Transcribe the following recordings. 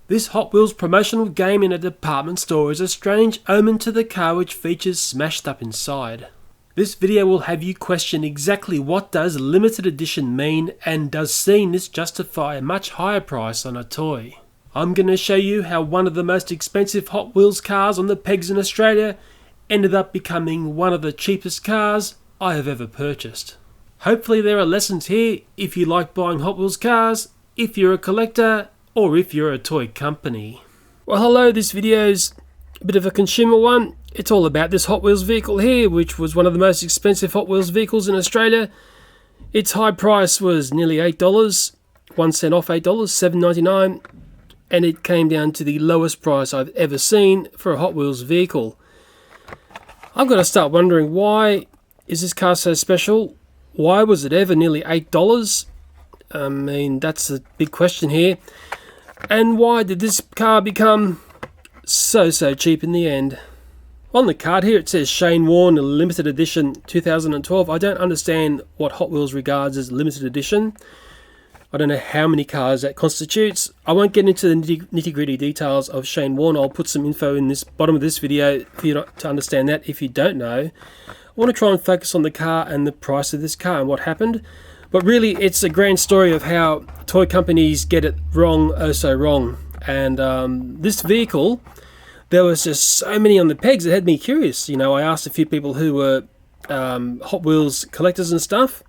This Hot Wheels promotional game in a department store is a strange omen to the car which features smashed up inside. This video will have you question exactly what does limited edition mean, and does seeing this justify a much higher price on a toy. I'm going to show you how one of the most expensive Hot Wheels cars on the pegs in Australia ended up becoming one of the cheapest cars I have ever purchased. Hopefully there are lessons here if you like buying Hot Wheels cars, if you're a collector, or if you're a toy company. Well, hello, this video's a bit of a consumer one. It's all about this Hot Wheels vehicle here, which was one of the most expensive Hot Wheels vehicles in Australia. Its high price was nearly $8, 1 cent off $8, $7.99, and it came down to the lowest price I've ever seen for a Hot Wheels vehicle. I've got to start wondering, why is this car so special? Why was it ever nearly $8? I mean, that's a big question here. And why did this car become so cheap in the end? On the card here it says Shane Warne Limited Edition 2012. I don't understand what Hot Wheels regards as limited edition. I don't know how many cars that constitutes. I won't get into the nitty-gritty details of Shane Warne. I'll put some info in this bottom of this video for you to understand that if you don't know. I want to try and focus on the car and the price of this car and what happened. But really, it's a grand story of how toy companies get it wrong, oh so wrong. And this vehicle, there was just so many on the pegs, it had me curious. You know, I asked a few people who were Hot Wheels collectors and stuff.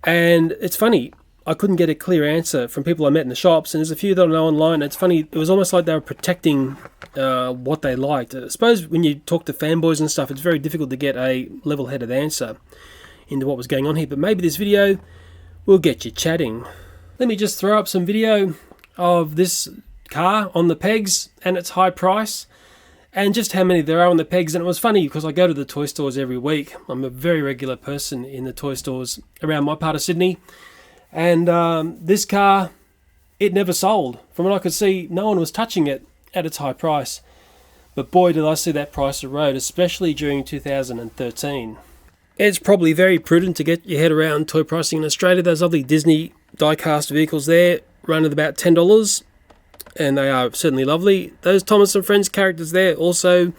And it's funny, I couldn't get a clear answer from people I met in the shops. And there's a few that I know online. It's funny, it was almost like they were protecting what they liked. I suppose when you talk to fanboys and stuff, it's very difficult to get a level-headed answer into what was going on here, but maybe this video will get you chatting. Let me just throw up some video of this car on the pegs and its high price and just how many there are on the pegs. And it was funny because I go to the toy stores every week. I'm a very regular person in the toy stores around my part of Sydney, and this car, it never sold. From what I could see, no one was touching it at its high price, but boy did I see that price erode, especially during 2013. It's probably very prudent to get your head around toy pricing in Australia. Those lovely Disney die-cast vehicles there run at about $10, and they are certainly lovely. Those Thomas and Friends characters there also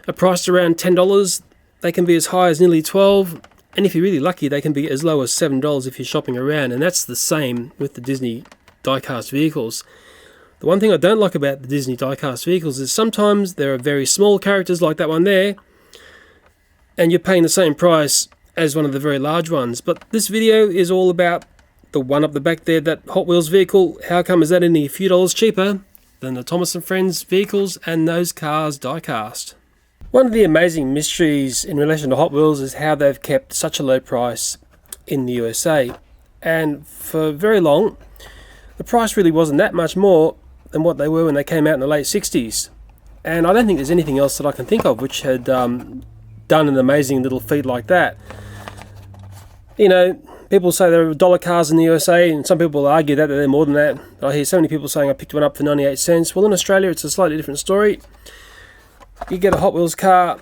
are priced around $10. They can be as high as nearly $12, and if you're really lucky, they can be as low as $7 if you're shopping around, and that's the same with the Disney die-cast vehicles. The one thing I don't like about the Disney die-cast vehicles is sometimes there are very small characters like that one there, and you're paying the same price as one of the very large ones. But this video is all about the one up the back there, that Hot Wheels vehicle. How come is that only a few dollars cheaper than the Thomas and Friends vehicles and those cars die-cast? One of the amazing mysteries in relation to Hot Wheels is how they've kept such a low price in the USA. And for very long, the price really wasn't that much more than what they were when they came out in the late 60s. And I don't think there's anything else that I can think of which had done an amazing little feat like that. You know, people say there are dollar cars in the USA, and some people argue that they're more than that. I hear so many people saying I picked one up for 98 cents. Well, in Australia, it's a slightly different story. You get a Hot Wheels car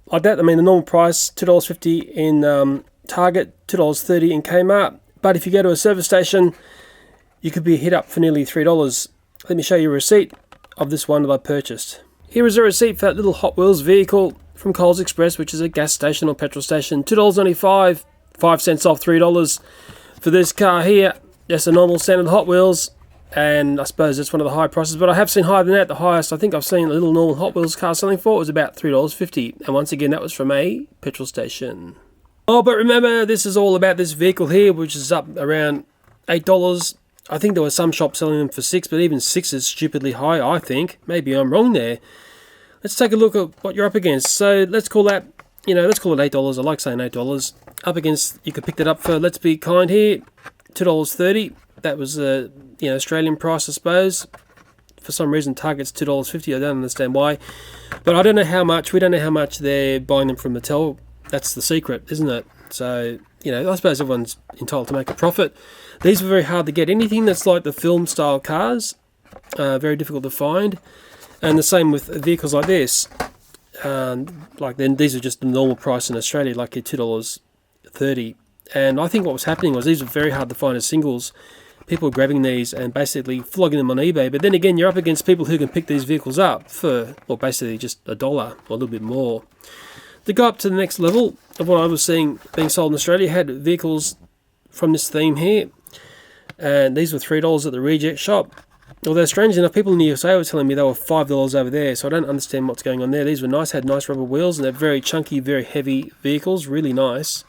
like that. I mean, the normal price, $2.50 in Target, $2.30 in Kmart. But if you go to a service station, you could be hit up for nearly $3. Let me show you a receipt of this one that I purchased. Here is a receipt for that little Hot Wheels vehicle from Coles Express, which is a gas station or petrol station. $2.95, 5 cents off $3 for this car here. Just a normal standard Hot Wheels, and I suppose that's one of the high prices, but I have seen higher than that. The highest I think I've seen a little normal Hot Wheels car selling for was about $3.50, and once again that was from a petrol station. Oh, but remember, this is all about this vehicle here, which is up around $8. I think there were some shops selling them for $6, but even $6 is stupidly high, I think. Maybe I'm wrong there. Let's take a look at what you're up against. So let's call that, let's call it $8. I like saying $8. Up against, you could pick that up for, let's be kind here, $2.30. That was the Australian price, I suppose. For some reason, Target's $2.50. I don't understand why. But I don't know how much, we don't know how much they're buying them from Mattel. That's the secret, isn't it? So, I suppose everyone's entitled to make a profit. These were very hard to get. Anything that's like the film-style cars, very difficult to find. And the same with vehicles like this. These are just the normal price in Australia, like your $2.30. And I think what was happening was these were very hard to find as singles. people are grabbing these and basically flogging them on eBay. But then again, you're up against people who can pick these vehicles up for, well, basically just $1 or a little bit more. To go up to the next level of what I was seeing being sold in Australia, had vehicles from this theme here, and these were $3 at the reject shop. Although strangely enough, people in the USA were telling me they were $5 over there, so I don't understand what's going on there. These were nice, had nice rubber wheels, and they're very chunky, very heavy vehicles, really nice.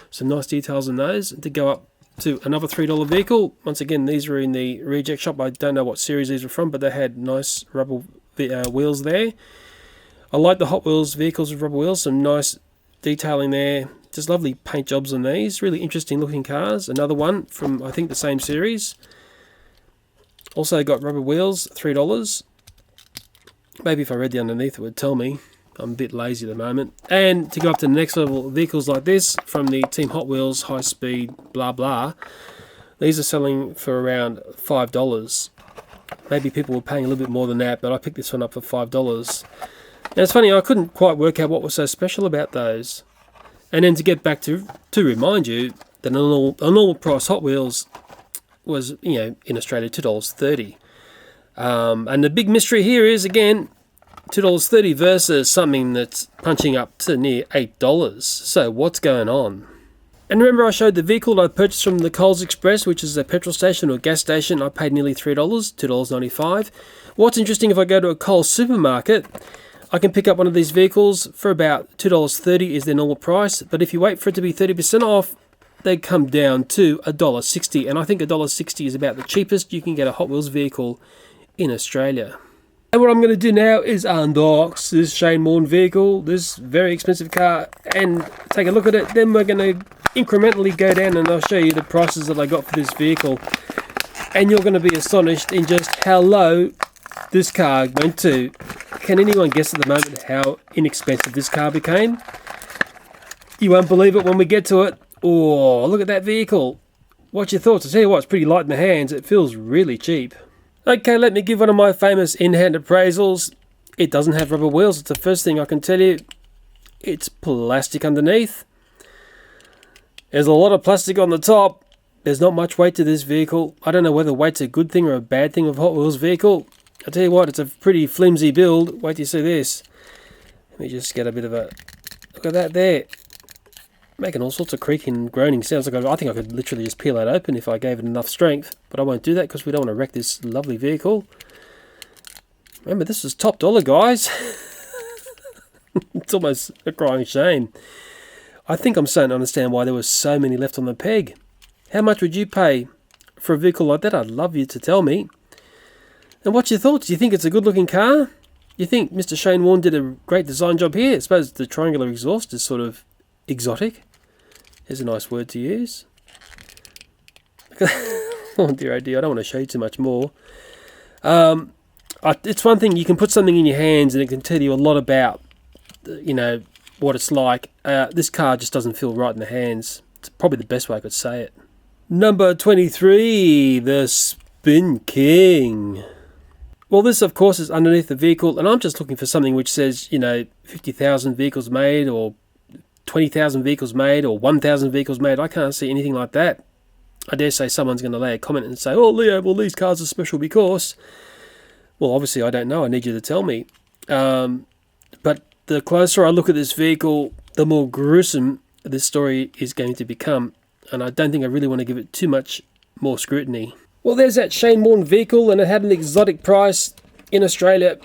Some nice details in those. And to go up to another $3 vehicle, once again, these were in the reject shop. I don't know what series these were from, but they had nice rubber wheels there. I like the Hot Wheels vehicles with rubber wheels, some nice detailing there. Just lovely paint jobs on these, really interesting looking cars. Another one from, I think, the same series. Also got rubber wheels, $3. Maybe if I read the underneath it would tell me. I'm a bit lazy at the moment. And to go up to the next level, vehicles like this from the Team Hot Wheels, high speed, blah blah. These are selling for around $5. Maybe people were paying a little bit more than that, but I picked this one up for $5. Now it's funny, I couldn't quite work out what was so special about those. And then to get back to remind you that a normal price Hot Wheels was, you know, in Australia $2.30. And the big mystery here is, again, $2.30 versus something that's punching up to near $8. So what's going on? And remember I showed the vehicle that I purchased from the Coles Express, which is a petrol station or gas station. I paid nearly $3, $2.95. What's interesting, if I go to a Coles supermarket, I can pick up one of these vehicles for about $2.30 is their normal price. But if you wait for it to be 30% off, they come down to $1.60. And I think $1.60 is about the cheapest you can get a Hot Wheels vehicle in Australia. And what I'm going to do now is unbox this Shane Warne vehicle, this very expensive car, and take a look at it. Then we're going to incrementally go down and I'll show you the prices that I got for this vehicle. And you're going to be astonished in just how low this car went to. Can anyone guess at the moment how inexpensive this car became? You won't believe it when we get to it. Oh, look at that vehicle. What's your thoughts? I tell you what, it's pretty light in the hands. It feels really cheap. Okay, let me give one of my famous in-hand appraisals. It doesn't have rubber wheels. It's the first thing I can tell you. It's plastic underneath. There's a lot of plastic on the top. There's not much weight to this vehicle. I don't know whether weight's a good thing or a bad thing of Hot Wheels vehicle. I'll tell you what, it's a pretty flimsy build. Wait till you see this. Let me just get a bit of a look at that there. Making all sorts of creaking and groaning sounds. Like I think I could literally just peel that open if I gave it enough strength. But I won't do that because we don't want to wreck this lovely vehicle. Remember, this is top dollar, guys. It's almost a crying shame. I think I'm starting to understand why there were so many left on the peg. How much would you pay for a vehicle like that? I'd love you to tell me. And what's your thoughts? Do you think it's a good looking car? You think Mr. Shane Warne did a great design job here? I suppose the triangular exhaust is sort of exotic. There's a nice word to use. Oh dear, oh dear, I don't want to show you too much more. It's one thing, you can put something in your hands and it can tell you a lot about, you know, what it's like. This car just doesn't feel right in the hands. It's probably the best way I could say it. Number 23, the Spin King. Well, this, of course, is underneath the vehicle, and I'm just looking for something which says, you know, 50,000 vehicles made, or 20,000 vehicles made, or 1,000 vehicles made. I can't see anything like that. I dare say someone's going to lay a comment and say, oh, Leo, well, these cars are special because... Well, obviously, I don't know. I need you to tell me. But the closer I look at this vehicle, the more gruesome this story is going to become, and I don't think I really want to give it too much more scrutiny. Well, there's that Shane Warne vehicle, and it had an exotic price in Australia.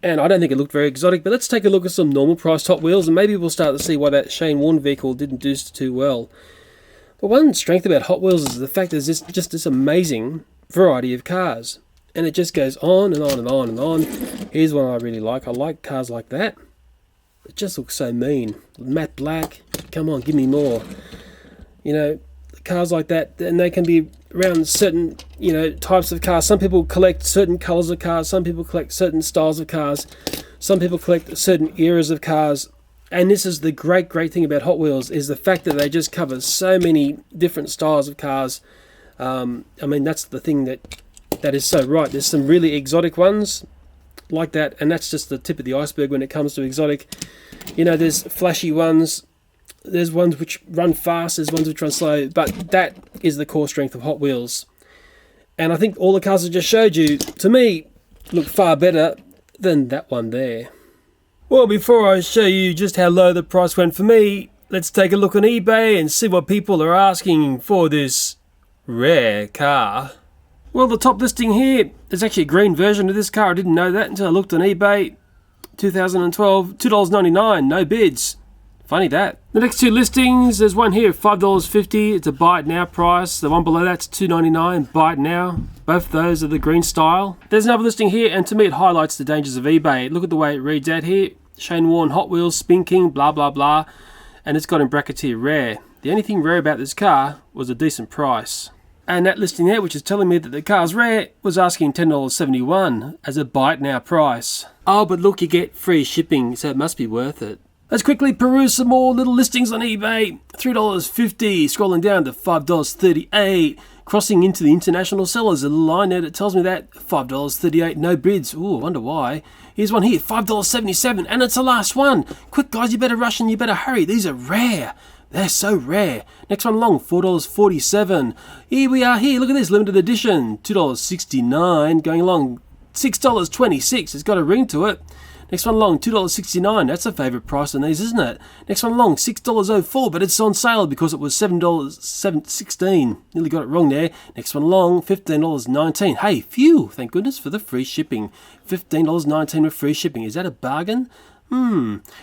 And I don't think it looked very exotic, but let's take a look at some normal priced Hot Wheels, and maybe we'll start to see why that Shane Warne vehicle didn't do too well. But one strength about Hot Wheels is the fact that there's just this amazing variety of cars. And it just goes on and on and on and on. Here's one I really like. I like cars like that. It just looks so mean. Matte black. Come on, give me more. You know, cars like that, and they can be around certain, you know, types of cars. Some people collect certain colours of cars. Some people collect certain styles of cars. Some people collect certain eras of cars. And this is the great thing about Hot Wheels, is the fact that they just cover so many different styles of cars. I mean, that's the thing that is so right. There's some really exotic ones like that, and that's just the tip of the iceberg when it comes to exotic. You know, there's flashy ones. There's ones which run fast, there's ones which run slow, but that is the core strength of Hot Wheels. And I think all the cars I just showed you, to me, look far better than that one there. Well, before I show you just how low the price went for me, let's take a look on eBay and see what people are asking for this rare car. Well, the top listing here is actually a green version of this car. I didn't know that until I looked on eBay. 2012, $2.99, no bids. Funny that. The next two listings, there's one here, $5.50. It's a buy it now price. The one below that's $2.99, buy it now. Both of those are the green style. There's another listing here, and to me it highlights the dangers of eBay. Look at the way it reads out here. Shane Warne Hot Wheels Spin King, blah blah blah. And it's got in brackets here, rare. The only thing rare about this car was a decent price. And that listing there, which is telling me that the car's rare, was asking $10.71 as a buy it now price. Oh, but look, you get free shipping, so it must be worth it. Let's quickly peruse some more little listings on eBay. $3.50, scrolling down to $5.38. Crossing into the international sellers, a line there that tells me that $5.38, no bids. Ooh, I wonder why. Here's one here, $5.77, and it's the last one. Quick guys, you better rush and you better hurry. These are rare. They're so rare. Next one along, $4.47. Here we are here, look at this, limited edition. $2.69, going along, $6.26. It's got a ring to it. Next one along, $2.69. That's a favourite price on these, isn't it? Next one along, $6.04, but it's on sale because it was $7.16. Nearly got it wrong there. Next one along, $15.19. Hey, phew, thank goodness for the free shipping. $15.19 with free shipping. Is that a bargain?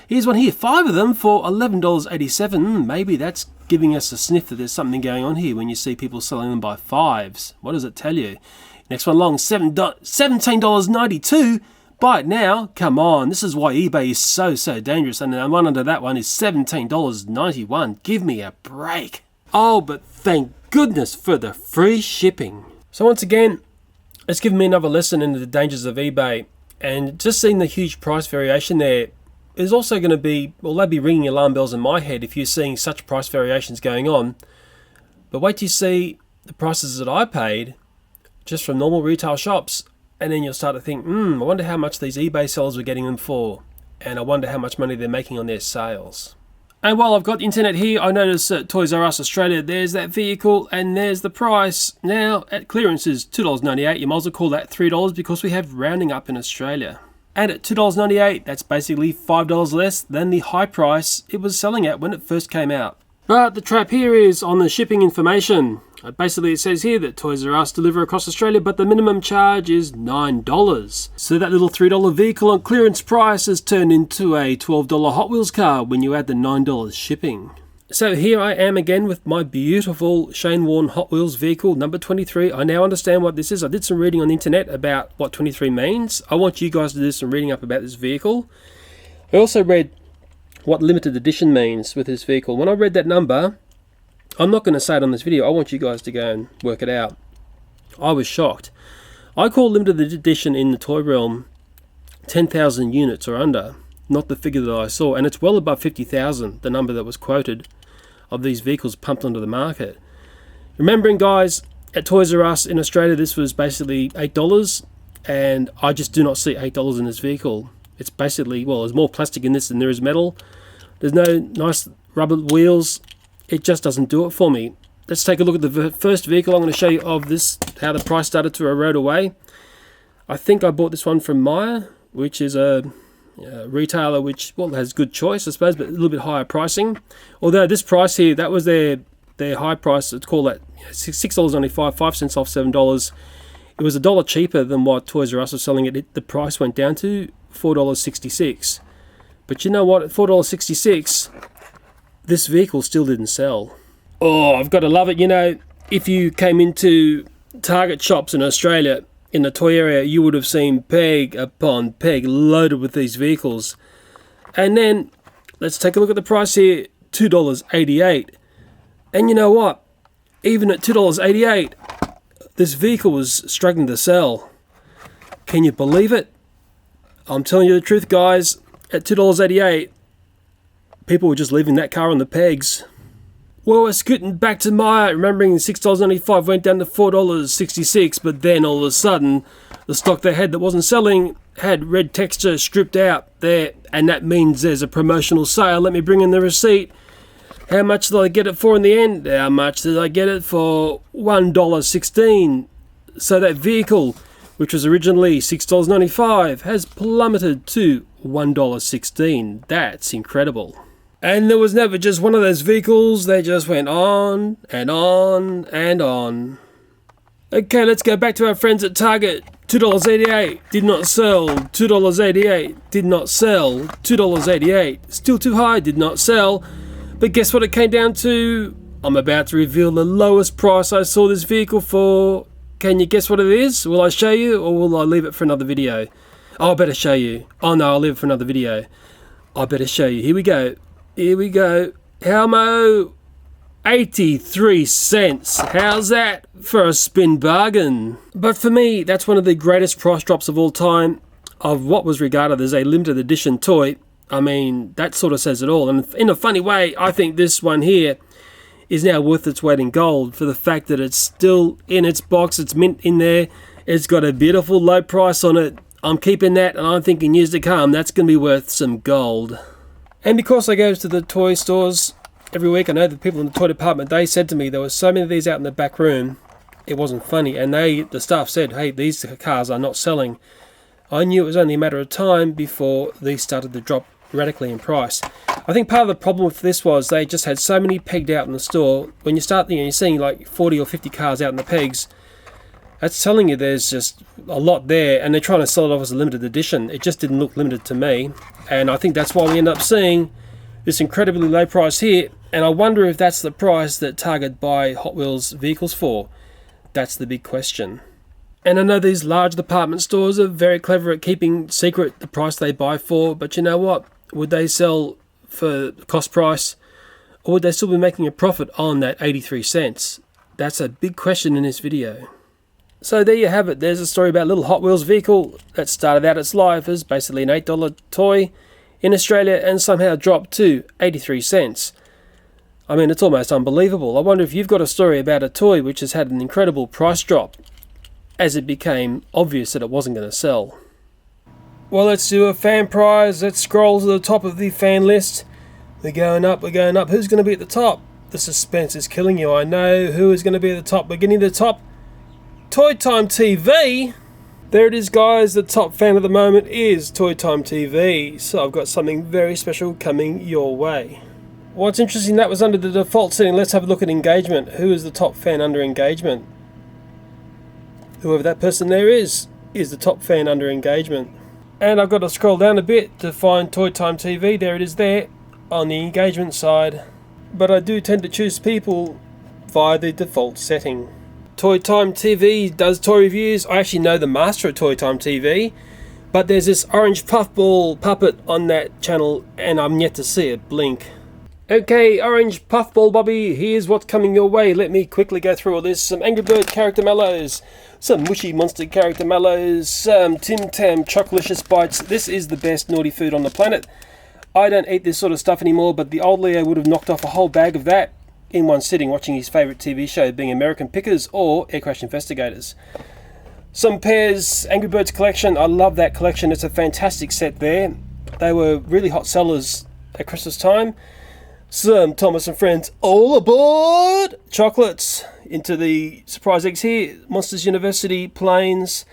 Here's one here, 5 of them for $11.87. Maybe that's giving us a sniff that there's something going on here when you see people selling them by 5s. What does it tell you? Next one along, $17.92. Buy it now. Come on, this is why eBay is so dangerous. And the one under that one is $17.91. Give me a break. Oh, but thank goodness for the free shipping. So once again, it's given me another lesson in the dangers of eBay. And just seeing the huge price variation there is also going to be, well, they'll be ringing alarm bells in my head if you're seeing such price variations going on. But wait till you see the prices that I paid just from normal retail shops, and then you'll start to think, I wonder how much these eBay sellers were getting them for, and I wonder how much money they're making on their sales. And while I've got the internet here, I notice at Toys R Us Australia, there's that vehicle and there's the price. Now, at clearance is $2.98. You might as well call that $3 because we have rounding up in Australia. And at $2.98, that's basically $5 less than the high price it was selling at when it first came out. But the trap here is on the shipping information. Basically, it says here that Toys R Us deliver across Australia, but the minimum charge is $9. So that little $3 vehicle on clearance price has turned into a $12 Hot Wheels car when you add the $9 shipping. So here I am again with my beautiful Shane Warne Hot Wheels vehicle, number 23. I now understand what this is. I did some reading on the internet about what 23 means. I want you guys to do some reading up about this vehicle. I also read what limited edition means with this vehicle. When I read that number, I'm not going to say it on this video. I want you guys to go and work it out. I was shocked. I call limited edition in the toy realm 10,000 units or under, not the figure that I saw, and it's well above 50,000, the number that was quoted of these vehicles pumped onto the market. Remembering, guys, at Toys R Us in Australia, this was basically $8, and I just do not see $8 in this vehicle. It's basically, well, there's more plastic in this than there is metal. There's no nice rubber wheels. It just doesn't do it for me. Let's take a look at the first vehicle I'm going to show you of this, how the price started to erode away. I think I bought this one from Myer, which is a retailer which, well, has good choice, I suppose, but a little bit higher pricing. Although this price here, that was their high price. Let's call that $6.95, 5 cents off $7. It was $1 cheaper than what Toys R Us was selling it. The price went down to $4.66. But you know what? At $4.66, this vehicle still didn't sell. Oh, I've got to love it. You know, if you came into Target shops in Australia, in the toy area, you would have seen peg upon peg loaded with these vehicles. And then, let's take a look at the price here, $2.88. And you know what? Even at $2.88, this vehicle was struggling to sell. Can you believe it? I'm telling you the truth, guys. At $2.88, people were just leaving that car on the pegs. Well, we're scooting back to Myer, remembering $6.95 went down to $4.66, but then all of a sudden, the stock they had that wasn't selling had red texture stripped out there, and that means there's a promotional sale. Let me bring in the receipt. How much did I get it for in the end? How much did I get it for? $1.16. So that vehicle, which was originally $6.95, has plummeted to $1.16. That's incredible. And there was never just one of those vehicles, they just went on and on and on. Okay, let's go back to our friends at Target. $2.88, did not sell. $2.88, did not sell. $2.88, still too high, did not sell. But guess what it came down to? I'm about to reveal the lowest price I saw this vehicle for. Can you guess what it is? Will I show you, or will I leave it for another video? Oh, I better show you. Oh no, I'll leave it for another video. I better show you. Here we go. Here we go. Helmo, 83 cents. How's that for a spin bargain? But for me, that's one of the greatest price drops of all time of what was regarded as a limited edition toy. I mean, that sort of says it all. And in a funny way, I think this one here is now worth its weight in gold for the fact that it's still in its box, it's mint in there, it's got a beautiful low price on it. I'm keeping that, and I'm thinking years to come, that's going to be worth some gold. And because I go to the toy stores every week, I know the people in the toy department, they said to me there were so many of these out in the back room, it wasn't funny. And the staff said, hey, these cars are not selling. I knew it was only a matter of time before these started to drop radically in price. I think part of the problem with this was they just had so many pegged out in the store. When you start, you're seeing like 40 or 50 cars out in the pegs, that's telling you there's just a lot there, and they're trying to sell it off as a limited edition. It just didn't look limited to me, and I think that's why we end up seeing this incredibly low price here. And I wonder if that's the price that Target buy Hot Wheels vehicles for. That's the big question. And I know these large department stores are very clever at keeping secret the price they buy for, but you know what? Would they sell for cost price, or would they still be making a profit on that 83 cents? That's a big question in this video. So there you have it. There's a story about a little Hot Wheels vehicle that started out its life as basically an $8 toy in Australia and somehow dropped to 83 cents. I mean, it's almost unbelievable. I wonder if you've got a story about a toy which has had an incredible price drop as it became obvious that it wasn't going to sell. Well, let's do a fan prize. Let's scroll to the top of the fan list. We're going up, we're going up. Who's going to be at the top? The suspense is killing you. I know who is going to be at the top. We're getting to the top. ToyTimeTV. There it is, guys. The top fan at the moment is ToyTimeTV. So I've got something very special coming your way. What's interesting, that was under the default setting. Let's have a look at engagement. Who is the top fan under engagement? Whoever that person there is the top fan under engagement. And I've got to scroll down a bit to find ToyTimeTV. There it is there on the engagement side. But I do tend to choose people via the default setting. ToyTimeTV does toy reviews. I actually know the master of ToyTimeTV, but there's this orange puffball puppet on that channel and I'm yet to see it blink. Okay, orange puffball Bobby, here's what's coming your way. Let me quickly go through all this. Some Angry Bird character Mallows, some Moshi monster character Mallows, some Tim Tam Chocolicious bites. This is the best naughty food on the planet. I don't eat this sort of stuff anymore, but the old Leo would have knocked off a whole bag of that in one sitting watching his favourite TV show, being American Pickers or Air Crash Investigators. Some Pears Angry Birds collection. I love that collection. It's a fantastic set there. They were really hot sellers at Christmas time. Some Thomas and Friends all aboard chocolates into the surprise eggs here. Monsters University, Planes,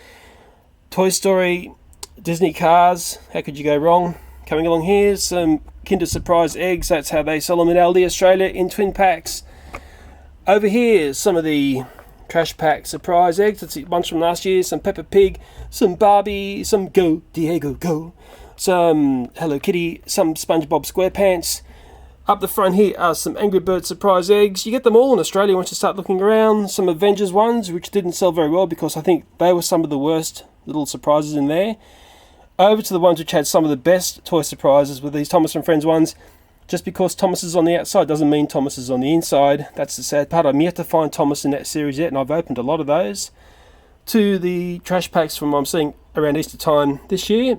Toy Story, Disney Cars. How could you go wrong? Coming along here, some Kinder Surprise eggs. That's how they sell them in Aldi Australia in twin packs. Over here, some of the Trash Pack Surprise eggs. That's a bunch from last year. Some Peppa Pig, some Barbie, some Go Diego Go, some Hello Kitty, some SpongeBob SquarePants. Up the front here are some Angry Bird Surprise eggs. You get them all in Australia once you start looking around. Some Avengers ones, which didn't sell very well because I think they were some of the worst little surprises in there. Over to the ones which had some of the best toy surprises with these Thomas and Friends ones. Just because Thomas is on the outside doesn't mean Thomas is on the inside. That's the sad part. I'm yet to find Thomas in that series yet, and I've opened a lot of those. To the trash packs from what I'm seeing around Easter time this year.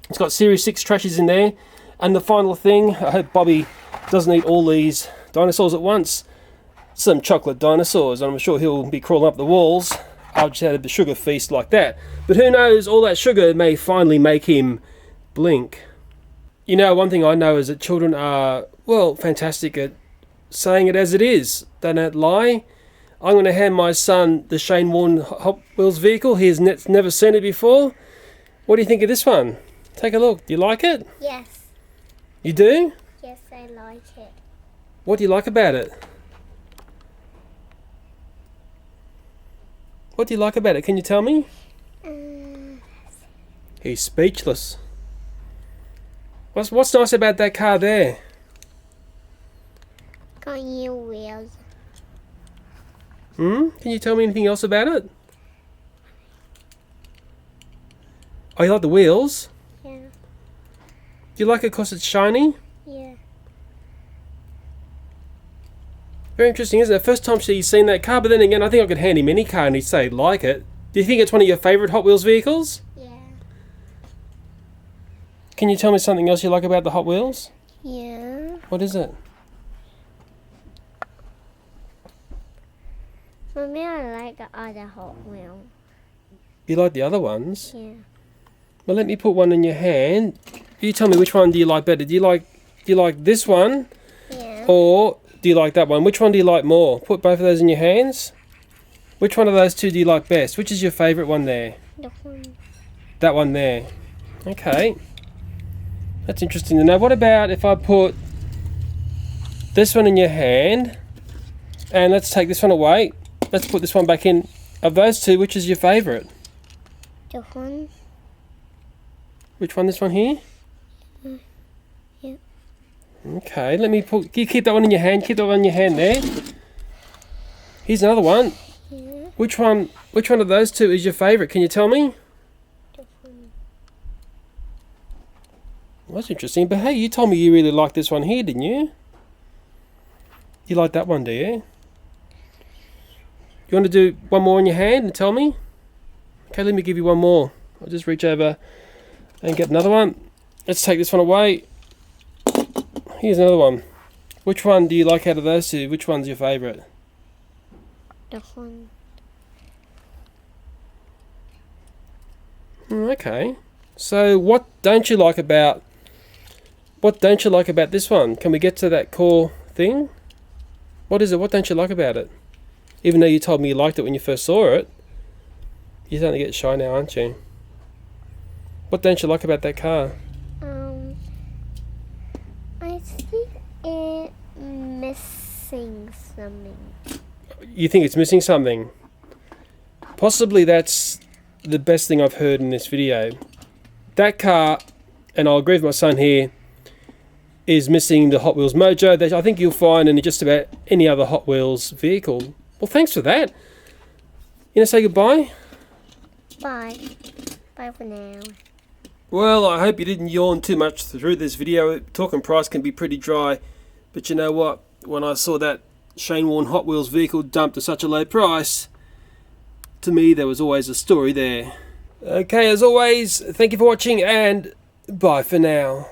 It's got Series 6 trashies in there. And the final thing, I hope Bobby doesn't eat all these dinosaurs at once. Some chocolate dinosaurs, and I'm sure he'll be crawling up the walls. I'll just have a sugar feast like that. But who knows, all that sugar may finally make him blink. You know, one thing I know is that children are, well, fantastic at saying it as it is. They don't lie. I'm going to hand my son the Shane Warne Hot Wheels vehicle. He has never seen it before. What do you think of this one? Take a look. Do you like it? Yes. You do? Yes, I like it. What do you like about it? What do you like about it? Can you tell me? He's speechless. What's nice about that car there? Got new wheels. Can you tell me anything else about it? Oh, you like the wheels? Yeah. Do you like it because it's shiny? Yeah. Very interesting, isn't it? First time he's seen that car, but then again, I think I could hand him any car and he'd say like it. Do you think it's one of your favourite Hot Wheels vehicles? Yeah. Can you tell me something else you like about the Hot Wheels? Yeah. What is it? For me, I like the other Hot Wheel. You like the other ones? Yeah. Well, let me put one in your hand. You tell me, which one do you like better? Do you like this one? Yeah. Or do you like that one? Which one do you like more? Put both of those in your hands. Which one of those two do you like best? Which is your favourite one there? The one. That one there. Okay. That's interesting to know. What about if I put this one in your hand and let's take this one away. Let's put this one back in. Of those two, which is your favourite? The one. Which one? This one here? Yeah. Okay, let me put... You keep that one in your hand. Keep that one in your hand there. Here's another one. Yeah. Which one of those two is your favourite? Can you tell me? The one. Well, that's interesting. But hey, you told me you really liked this one here, didn't you? You like that one, do you? You want to do one more in your hand and tell me? Okay, let me give you one more. I'll just reach over and get another one. Let's take this one away. Here's another one. Which one do you like out of those two? Which one's your favourite? The one. Okay. So what don't you like about this one? Can we get to that core thing? What is it? What don't you like about it? Even though you told me you liked it when you first saw it, you're starting to get shy now, aren't you? What don't you like about that car? I think it's missing something. You think it's missing something? Possibly that's the best thing I've heard in this video. That car, and I'll agree with my son here, is missing the Hot Wheels mojo that I think you'll find in just about any other Hot Wheels vehicle. Well, thanks for that. You want to say goodbye? Bye. Bye for now. Well, I hope you didn't yawn too much through this video. Talking price can be pretty dry, but you know what? When I saw that Shane Warne Hot Wheels vehicle dumped at such a low price, to me there was always a story there. Okay, as always, thank you for watching and bye for now.